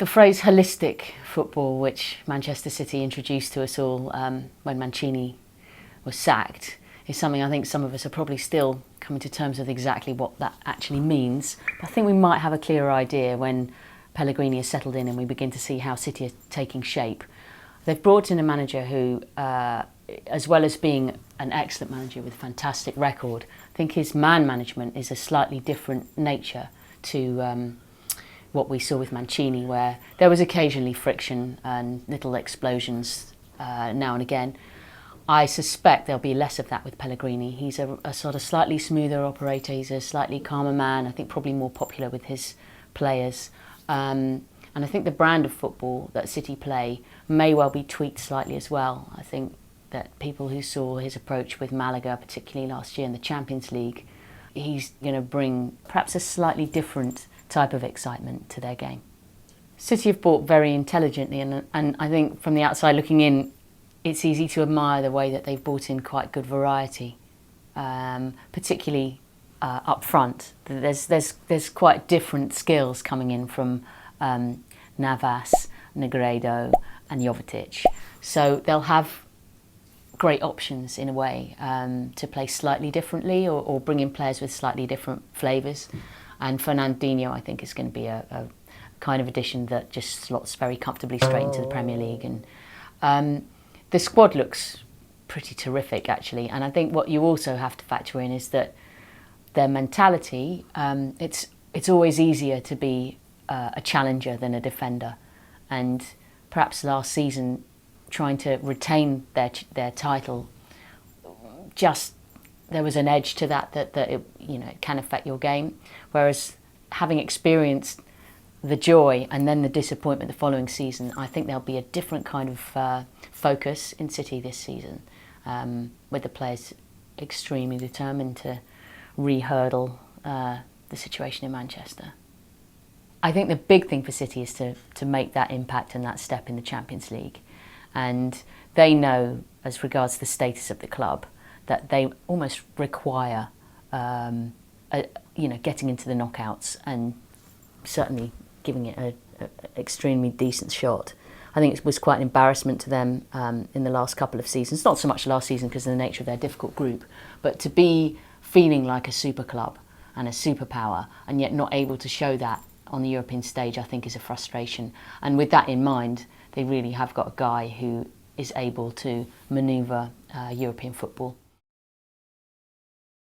The phrase holistic football, which Manchester City introduced to us all when Mancini was sacked, is something I think some of us are probably still coming to terms with exactly what that actually means. But I think we might have a clearer idea when Pellegrini is settled in and we begin to see how City are taking shape. They've brought in a manager who, as well as being an excellent manager with a fantastic record, I think his man management is a slightly different nature to what we saw with Mancini, where there was occasionally friction and little explosions now and again. I suspect there'll be less of that with Pellegrini. He's a sort of slightly smoother operator. He's a slightly calmer man. I think probably more popular with his players. And I think the brand of football that City play may well be tweaked slightly as well. I think that people who saw his approach with Malaga, particularly last year in the Champions League, he's going to bring perhaps a slightly different type of excitement to their game. City have bought very intelligently, and I think from the outside looking in, it's easy to admire the way that they've brought in quite good variety, particularly up front. There's quite different skills coming in from Navas, Negredo and Jovetic. So they'll have great options in a way to play slightly differently or bring in players with slightly different flavours. And Fernandinho, I think, is going to be a kind of addition that just slots very comfortably straight into the Premier League. And the squad looks pretty terrific, actually. And I think what you also have to factor in is that their mentality, it's always easier to be a challenger than a defender. And perhaps last season, trying to retain their title, just there was an edge to that it, it can affect your game. Whereas having experienced the joy and then the disappointment the following season, I think there'll be a different kind of focus in City this season, with the players extremely determined to re-hurdle the situation in Manchester. I think the big thing for City is to make that impact and that step in the Champions League. And they know, as regards the status of the club, that they almost require getting into the knockouts and certainly giving it an extremely decent shot. I think it was quite an embarrassment to them in the last couple of seasons. Not so much last season because of the nature of their difficult group, but to be feeling like a super club and a superpower and yet not able to show that on the European stage, I think is a frustration. And with that in mind, they really have got a guy who is able to manoeuvre European football.